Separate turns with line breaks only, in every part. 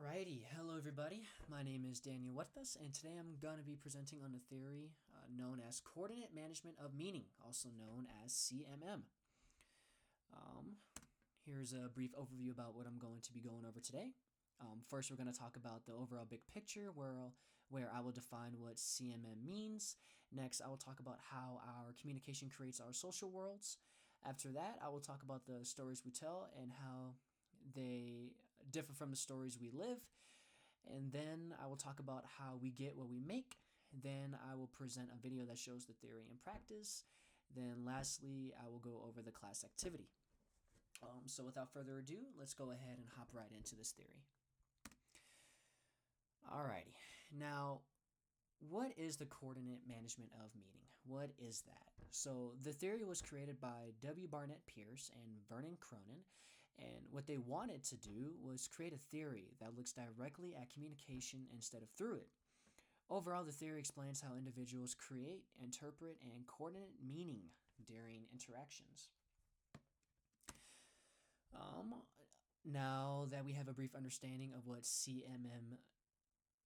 Alrighty, hello everybody. My name is Daniel Huertas, and today I'm going to be presenting on a theory known as Coordinate Management of Meaning, also known as CMM. Um, Here's a brief overview about what I'm going to be going over today. First, we're going to talk about the overall big picture, where I will define what CMM means. Next, I will talk about how our communication creates our social worlds. After that, I will talk about the stories we tell and how they differ from the stories we live. And then I will talk about how we get what we make. Then I will present a video that shows the theory in practice. Then lastly, I will go over the class activity. So without further ado, let's go ahead and hop right into this theory. Alrighty, now what is the coordinate management of meaning? What is that? So the theory was created by W. Barnett Pierce and Vernon Cronin, and what they wanted to do was create a theory that looks directly at communication instead of through it. Overall, the theory explains how individuals create, interpret, and coordinate meaning during interactions. Now that we have a brief understanding of what CMM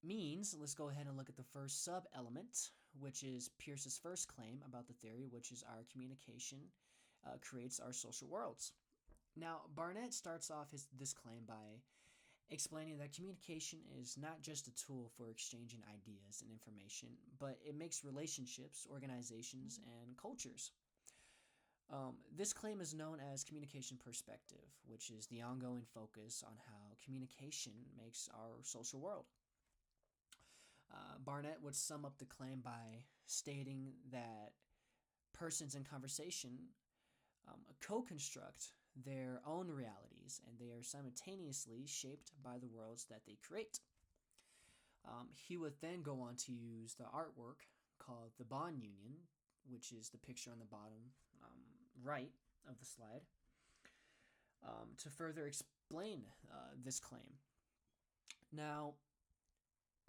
means, let's go ahead and look at the first sub-element, which is Pierce's first claim about the theory, which is our communication creates our social worlds. Now, Barnett starts off this claim by explaining that communication is not just a tool for exchanging ideas and information, but it makes relationships, organizations, and cultures. This claim is known as communication perspective, which is the ongoing focus on how communication makes our social world. Barnett would sum up the claim by stating that persons in conversation co-construct their own realities, and they are simultaneously shaped by the worlds that they create. He would then go on to use the artwork called the bond union, which is the picture on the bottom right of the slide, to further explain this claim. Now,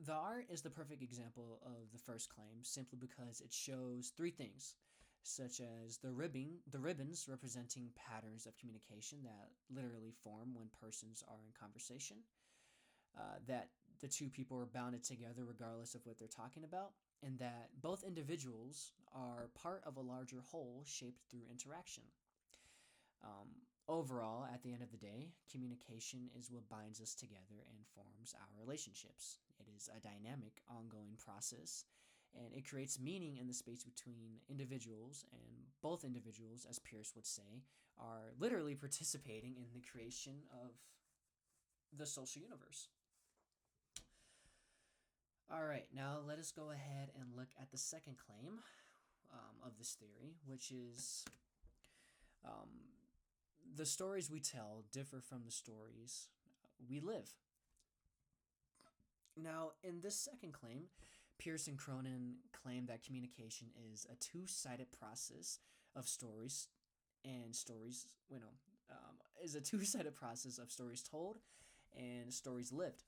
the art is the perfect example of the first claim simply because it shows three things, such as the ribbons representing patterns of communication that literally form when persons are in conversation, that the two people are bounded together regardless of what they're talking about, and that both individuals are part of a larger whole shaped through interaction. Overall, at the end of the day, communication is what binds us together and forms our relationships. It is a dynamic, ongoing process, and it creates meaning in the space between individuals, and both individuals, as Pierce would say, are literally participating in the creation of the social universe. All right, now let us go ahead and look at the second claim of this theory, which is the stories we tell differ from the stories we live. Now, in this second claim, Pierce and Cronin claim that communication is a two-sided process of stories and stories, is a two-sided process of stories told and stories lived.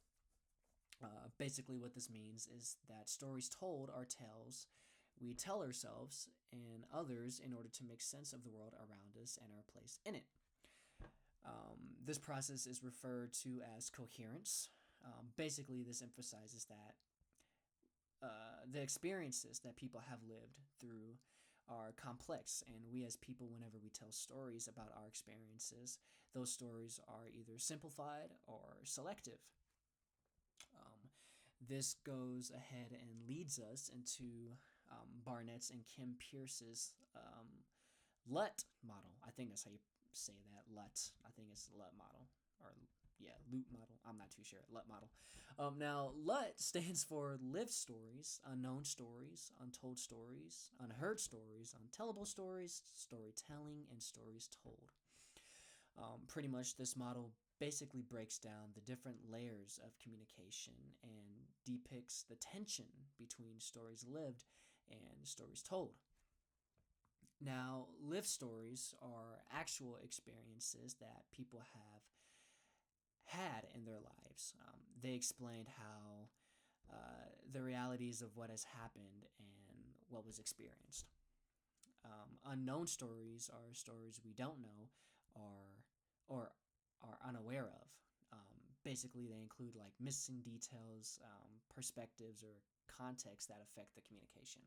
Basically, what this means is that stories told are tales we tell ourselves and others in order to make sense of the world around us and our place in it. This process is referred to as coherence. Basically, this emphasizes that the experiences that people have lived through are complex, and we as people, whenever we tell stories about our experiences, those stories are either simplified or selective. This goes ahead and leads us into Barnett's and Kim Pierce's LUT model. I think that's how you say that, LUT. I think it's LUT model, or yeah, LUT model. I'm not too sure. LUT model. Now, LUT stands for lived stories, unknown stories, untold stories, unheard stories, untellable stories, storytelling, and stories told. Pretty much this model basically breaks down the different layers of communication and depicts the tension between stories lived and stories told. Now, lived stories are actual experiences that people have had in their lives. They explained how the realities of what has happened and what was experienced. Unknown stories are stories we don't know or are unaware of. Basically, they include like missing details, perspectives, or context that affect the communication.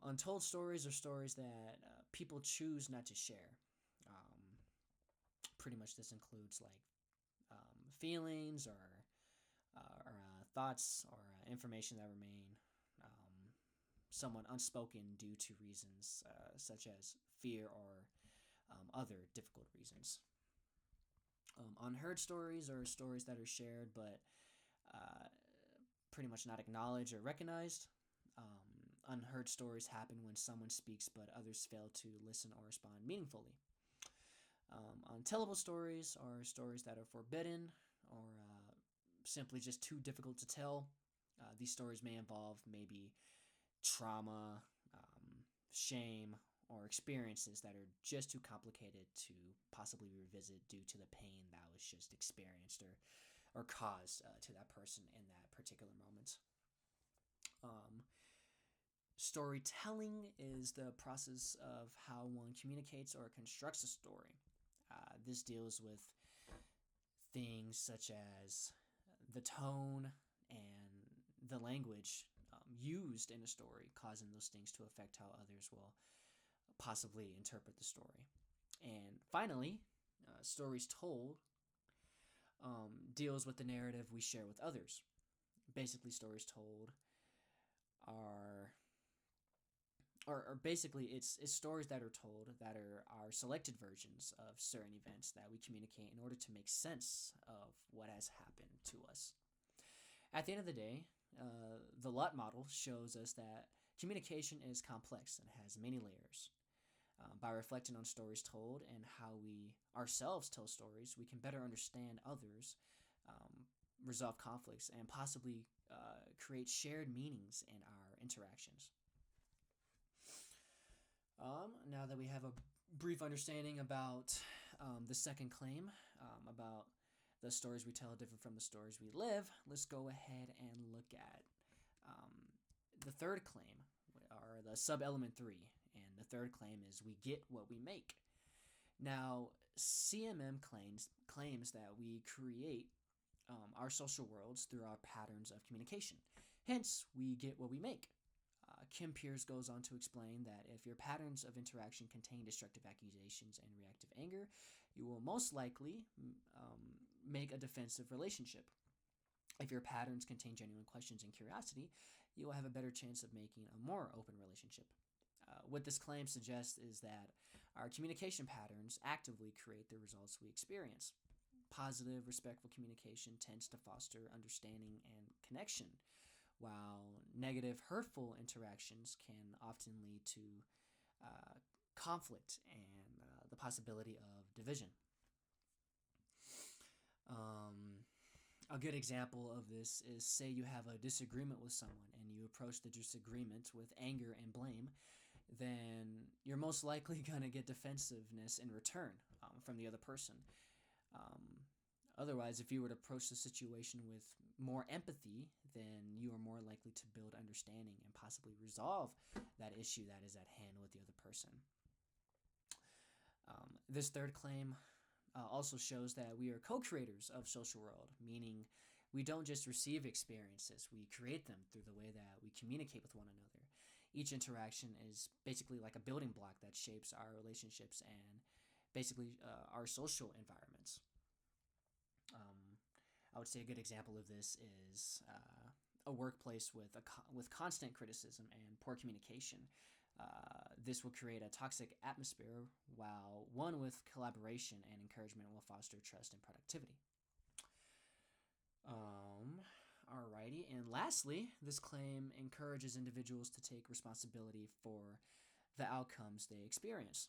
Untold stories are stories that people choose not to share. Um, Pretty much, this includes like feelings or thoughts or information that remain um, somewhat unspoken due to reasons such as fear or other difficult reasons. Unheard stories are stories that are shared but uh, pretty much not acknowledged or recognized. Unheard stories happen when someone speaks but others fail to listen or respond meaningfully. Untellable stories are stories that are forbidden or simply just too difficult to tell. These stories may involve maybe trauma, shame, or experiences that are just too complicated to possibly revisit due to the pain that was just experienced or caused to that person in that particular moment. Um, Storytelling is the process of how one communicates or constructs a story. This deals with things such as the tone and the language used in a story, causing those things to affect how others will possibly interpret the story. And finally, stories told deals with the narrative we share with others. Basically, stories told are or basically it's stories that are told that are our selected versions of certain events that we communicate in order to make sense of what has happened to us. At the end of the day, the LUT model shows us that communication is complex and has many layers. By reflecting on stories told and how we ourselves tell stories, we can better understand others, um, resolve conflicts, and possibly create shared meanings in our interactions. Now that we have a brief understanding about the second claim, about the stories we tell different from the stories we live, let's go ahead and look at um, the third claim, or the sub element three. And the third claim is we get what we make. Now, CMM claims that we create our social worlds through our patterns of communication. Hence, we get what we make. Kim Pierce goes on to explain that if your patterns of interaction contain destructive accusations and reactive anger, you will most likely make a defensive relationship. If your patterns contain genuine questions and curiosity, you will have a better chance of making a more open relationship. What this claim suggests is that our communication patterns actively create the results we experience. Positive, respectful communication tends to foster understanding and connection, while negative, hurtful interactions can often lead to uh, conflict and the possibility of division. Um, a good example of this is, say you have a disagreement with someone and you approach the disagreement with anger and blame, then you're most likely going to get defensiveness in return from the other person. Um, Otherwise, if you were to approach the situation with more empathy, then you are more likely to build understanding and possibly resolve that issue that is at hand with the other person. This third claim also shows that we are co-creators of social world, meaning we don't just receive experiences, we create them through the way that we communicate with one another. Each interaction is basically like a building block that shapes our relationships and basically our social environments. I would say a good example of this is a workplace with constant criticism and poor communication. This will create a toxic atmosphere, while one with collaboration and encouragement will foster trust and productivity. Alrighty, and lastly, this claim encourages individuals to take responsibility for the outcomes they experience.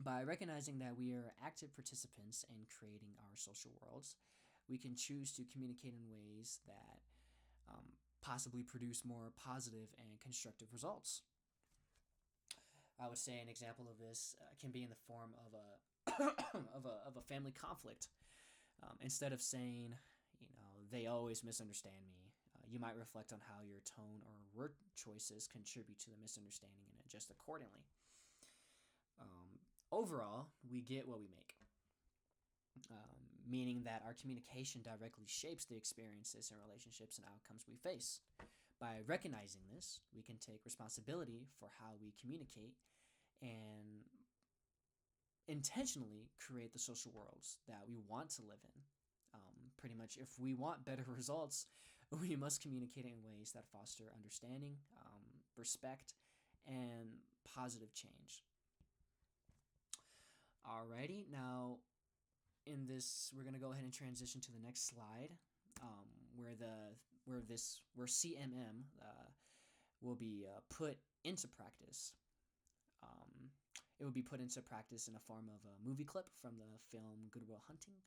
By recognizing that we are active participants in creating our social worlds, we can choose to communicate in ways that possibly produce more positive and constructive results. I would say an example of this can be in the form of a of a family conflict. Instead of saying, they always misunderstand me, you might reflect on how your tone or word choices contribute to the misunderstanding and adjust accordingly. Overall, we get what we make. meaning that our communication directly shapes the experiences and relationships and outcomes we face. By recognizing this, we can take responsibility for how we communicate and intentionally create the social worlds that we want to live in. Pretty much, if we want better results, we must communicate in ways that foster understanding, respect, and positive change. Alrighty, now in this, we're gonna go ahead and transition to the next slide, where CMM will be put into practice. Um, it will be put into practice in a form of a movie clip from the film Good Will Hunting.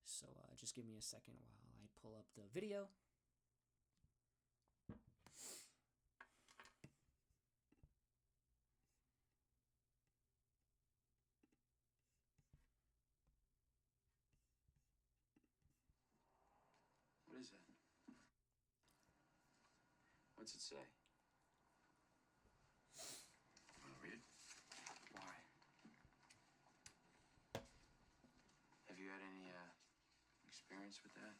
So just give me a second while I pull up the video.
What is that? What's it say? Want to read it? Why? Have you had any experience with that?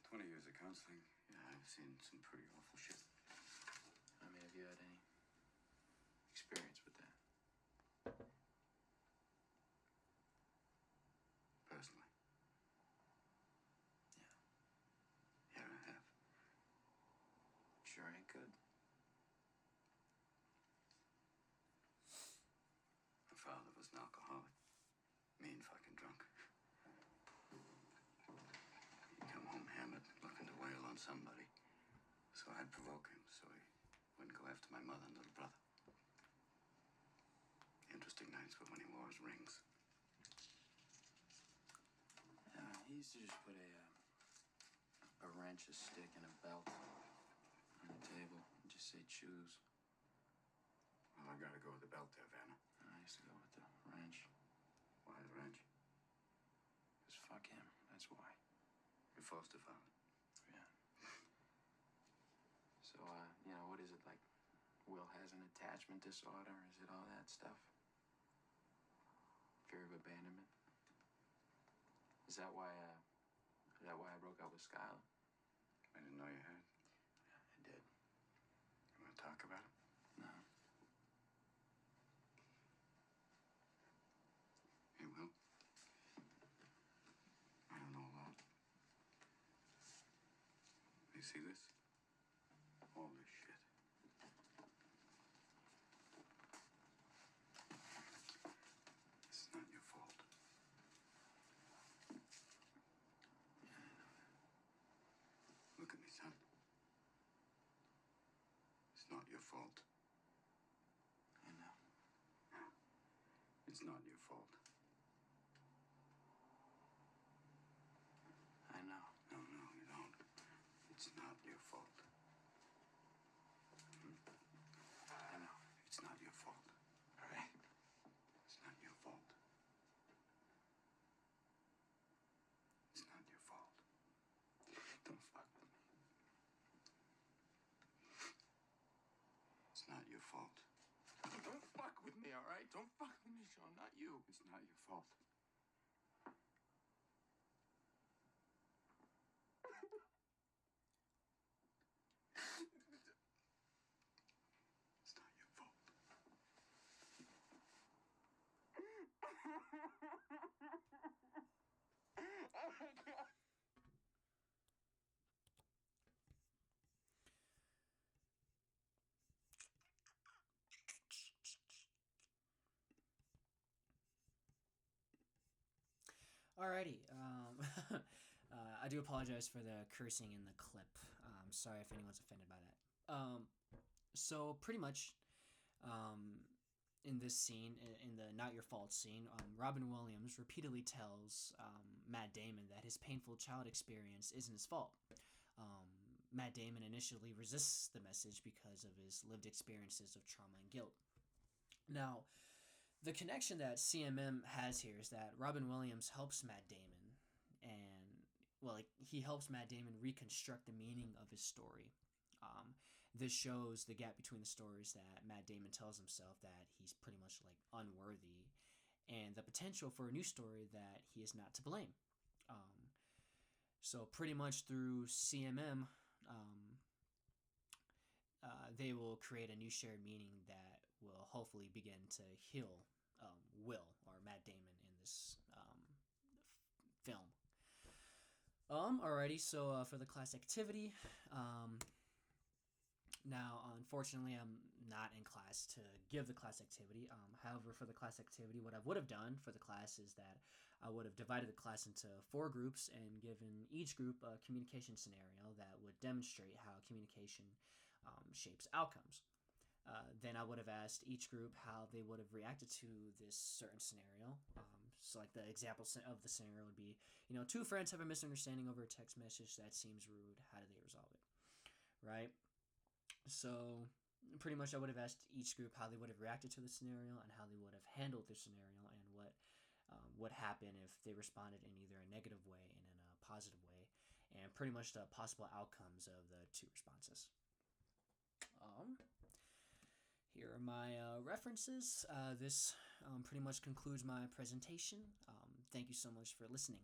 20 years of counseling. Yeah, I've seen some pretty awful shit.
I mean, have you had any experience with that?
Personally.
Yeah.
Yeah, I have.
Sure ain't good.
My father was an alcoholic. Mean fucking drunk. He'd come home hammered, looking to wail on somebody. So I'd provoke him so he wouldn't go after my mother and little brother. Interesting nights were when he wore his rings.
He used to just put a wrench, a stick, and a belt on the table and just say choose.
Well, I gotta go with the belt there, Vanna.
I used to go with the wrench.
Why the wrench?
Because fuck him, that's why.
Your foster father.
Yeah. So, what is it like? Will has an attachment disorder? Is it all that stuff? Fear of abandonment? Is that why I broke up with Skylar?
I didn't know you had.
Yeah, I did.
You wanna talk about it?
No.
Hey, Will. I don't know a lot. You see this? All this shit. This is not your fault. Look at me, son. It's not your fault.
I know.
It's not your fault.
I know.
No, you don't. It's not your fault.
I know.
It's not your fault.
All right.
It's not your fault. It's not your fault. Don't fuck with me. It's not your fault.
Don't fuck with me, all right? Don't fuck with me, Sean. Not you.
It's not your fault. It's not your fault.
Oh my God.
Alrighty. I do apologize for the cursing in the clip. Sorry if anyone's offended by that. So pretty much, um, in this scene, in the "Not Your Fault" scene, Robin Williams repeatedly tells Matt Damon that his painful child experience isn't his fault. Matt Damon initially resists the message because of his lived experiences of trauma and guilt. Now, the connection that CMM has here is that Robin Williams helps Matt Damon, and well, like, he helps Matt Damon reconstruct the meaning of his story. Um, this shows the gap between the stories that Matt Damon tells himself that he's pretty much like unworthy, and the potential for a new story that he is not to blame. So pretty much through CMM, they will create a new shared meaning that will hopefully begin to heal Will or Matt Damon in this film. Alrighty, so for the class activity, now unfortunately I'm not in class to give the class activity. However, for the class activity, what I would have done for the class is that I would have divided the class into 4 groups and given each group a communication scenario that would demonstrate how communication shapes outcomes. Then I would have asked each group how they would have reacted to this certain scenario. So, like the example of the scenario would be, two friends have a misunderstanding over a text message that seems rude. How do they resolve it? Right? So, pretty much I would have asked each group how they would have reacted to the scenario and how they would have handled the scenario and what would happen if they responded in either a negative way and in a positive way, and pretty much the possible outcomes of the 2 responses. Here are my references. This pretty much concludes my presentation. Thank you so much for listening.